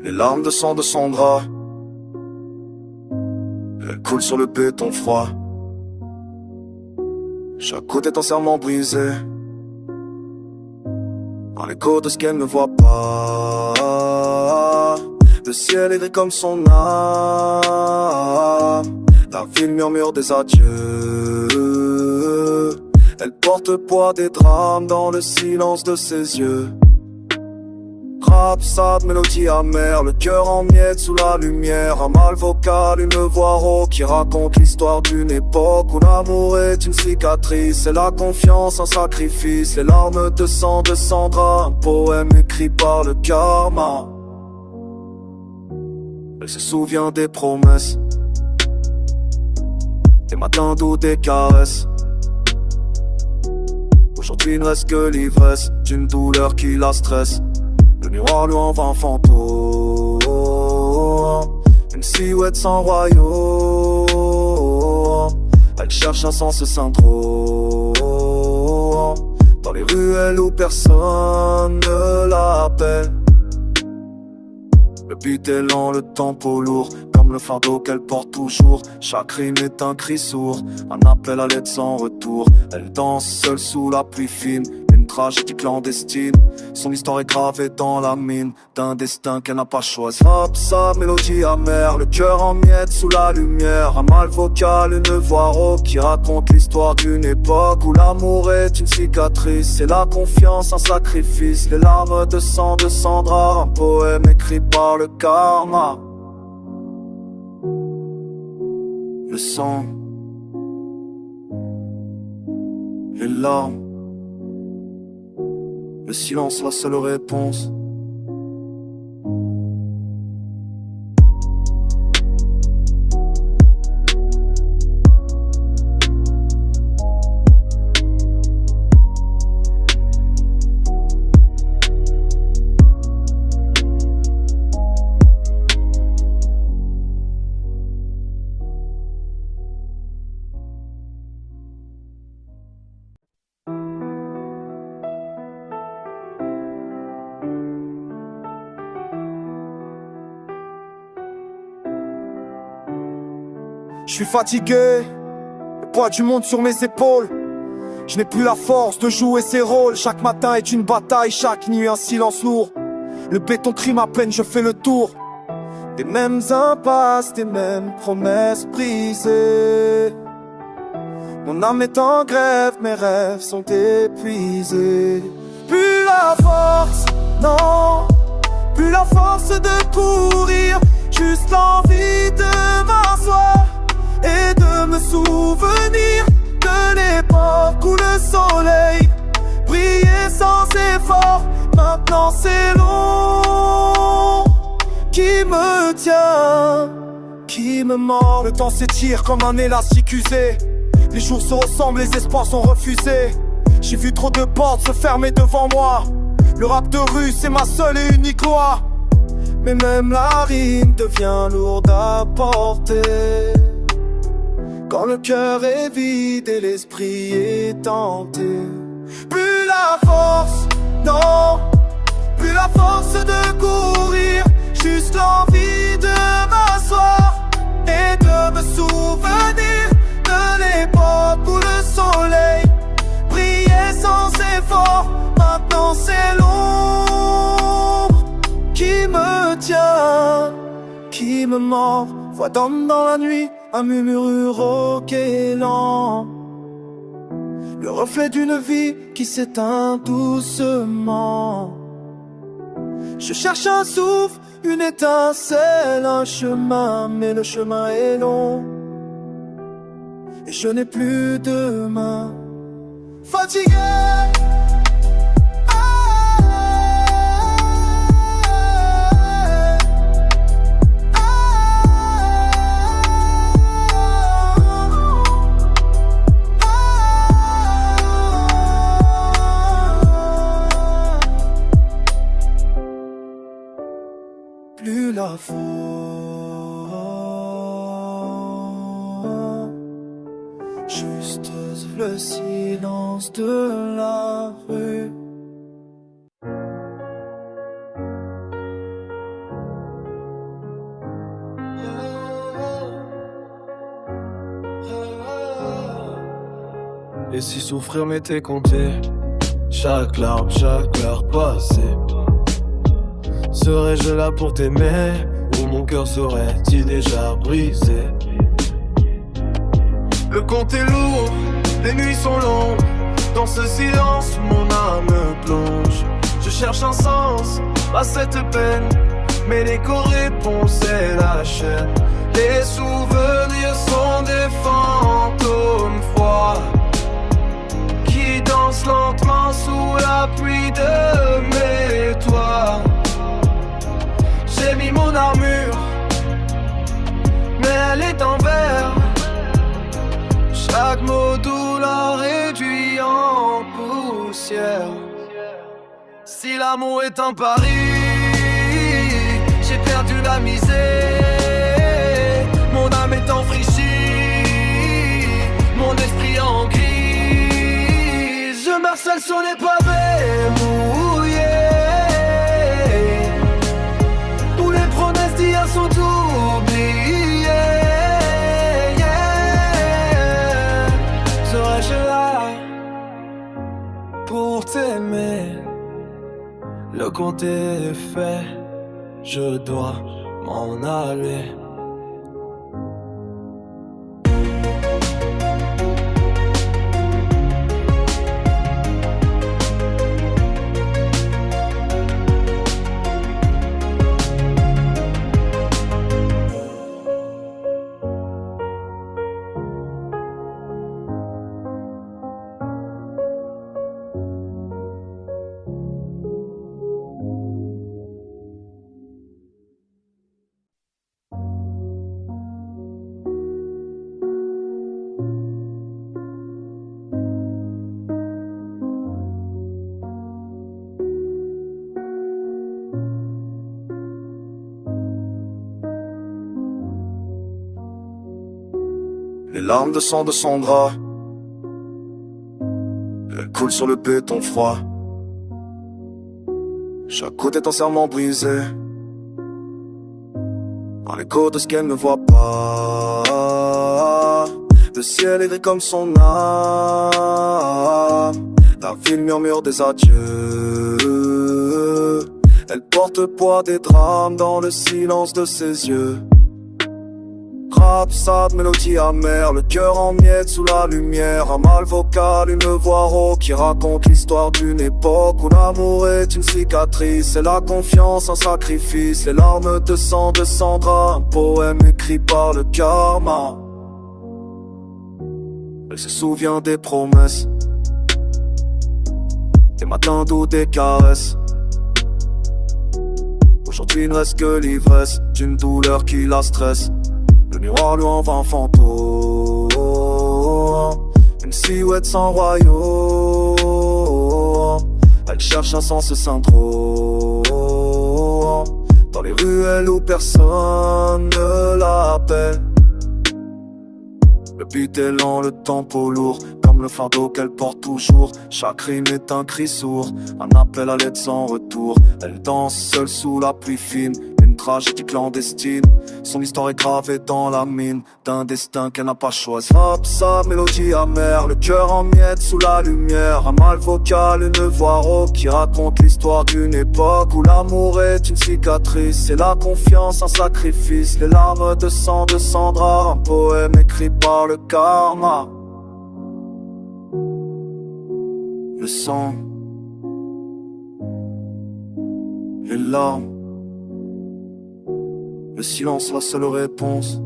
Les larmes de sang de son drap, elles coulent sur le béton froid. Chaque côte est entièrement brisée dans l'écho de ce qu'elle ne voit pas. Le ciel est gris comme son âme. La ville murmure des adieux. Elle porte le poids des drames dans le silence de ses yeux. Rap, sad, mélodie amère, le cœur en miettes sous la lumière. Un mal vocal, une voix rauque qui raconte l'histoire d'une époque où l'amour est une cicatrice et la confiance un sacrifice. Les larmes de sang de Sandra, un poème écrit par le karma. Elle se souvient des promesses, des matins doux, des caresses. Aujourd'hui il ne reste que l'ivresse d'une douleur qui la stresse. Le miroir lui envoie un fantôme, une silhouette sans royaume. Elle cherche un sens syndrome dans les ruelles où personne ne l'appelle. Le beat est lent, le tempo lourd, comme le fardeau qu'elle porte toujours. Chaque rime est un cri sourd, un appel à l'aide sans retour. Elle danse seule sous la pluie fine, une tragédie clandestine. Son histoire est gravée dans la mine d'un destin qu'elle n'a pas choisi. Rap, sa mélodie amère, le cœur en miettes sous la lumière. Un mal vocal, une voix rauque qui raconte l'histoire d'une époque où l'amour est une cicatrice et la confiance un sacrifice. Les larmes de sang de Sandra, un poème écrit par le karma. Le sang, les larmes, le silence, la seule réponse. Je suis fatigué, le poids du monde sur mes épaules. Je n'ai plus la force de jouer ces rôles. Chaque matin est une bataille, chaque nuit un silence lourd. Le béton crie ma peine, je fais le tour des mêmes impasses, des mêmes promesses brisées. Mon âme est en grève, mes rêves sont épuisés. Plus la force, non, plus la force de courir. Juste l'envie de m'asseoir et de me souvenir de l'époque où le soleil brillait sans effort. Maintenant c'est l'ombre qui me tient, qui me mord. Le temps s'étire comme un élastique usé. Les jours se ressemblent, les espoirs sont refusés. J'ai vu trop de portes se fermer devant moi. Le rap de rue c'est ma seule et unique loi. Mais même la rime devient lourde à porter quand le cœur est vide et l'esprit est tenté. Plus la force, non, plus la force de courir. Juste l'envie de m'asseoir et de me souvenir de l'époque où le soleil brillait sans effort. Maintenant c'est l'ombre qui me tient, qui me mord. Voix d'homme dans la nuit, un murmure rauque et lent. Le reflet d'une vie qui s'éteint doucement. Je cherche un souffle, une étincelle, un chemin, mais le chemin est long et je n'ai plus de main. Fatigué, plus la force, juste le silence de la rue. Et si souffrir m'était compté, chaque larme, chaque heure passée, serais-je là pour t'aimer, ou mon cœur serait-il déjà brisé? Le compte est lourd, les nuits sont longues. Dans ce silence, mon âme plonge. Je cherche un sens à cette peine, mais l'écho répond, c'est la chaîne. Les souvenirs sont des fantômes froids qui dansent lentement sous la pluie de mes toits. J'ai mis mon armure, mais elle est en verre. Chaque mot doux l'a réduit en poussière. Si l'amour est un pari, j'ai perdu la misère. Mon âme est enfraîchie, mon esprit en gris. Je marcelle sur les pavés mouillés, où les promesses d'hier sont oubliées. Serais-je là pour t'aimer? Le compte est fait, je dois m'en aller. Les larmes de sang de Sandra, elles coulent sur le béton froid. Chaque côte est entièrement brisée par l'écho de ce qu'elle ne voit pas. Le ciel est gris comme son âme, la ville murmure des adieux. Elle porte le poids des drames dans le silence de ses yeux. Rap, sad, mélodie amère, le cœur en miettes sous la lumière. Un mal vocal, une voix rauque qui raconte l'histoire d'une époque où l'amour est une cicatrice et la confiance un sacrifice. Les larmes de sang de Sandra, un poème écrit par le karma. Elle se souvient des promesses, des matins doux, des caresses. Aujourd'hui il ne reste que l'ivresse d'une douleur qui la stresse. Le miroir lui envoie un fantôme, une silhouette sans royaume. Elle cherche un sens syndrome dans les ruelles où personne ne l'appelle. Le beat est lent, le tempo lourd, comme le fardeau qu'elle porte toujours. Chaque rime est un cri sourd, un appel à l'aide sans retour. Elle danse seule sous la pluie fine, une tragédie clandestine. Son histoire est gravée dans la mine d'un destin qu'elle n'a pas choisi. Rap, sa mélodie amère, le cœur en miettes sous la lumière. Un mal vocal, une voix rauque qui raconte l'histoire d'une époque où l'amour est une cicatrice et la confiance un sacrifice. Les larmes de sang de Sandra, un poème écrit par le karma. Le sang, les larmes, le silence, la seule réponse.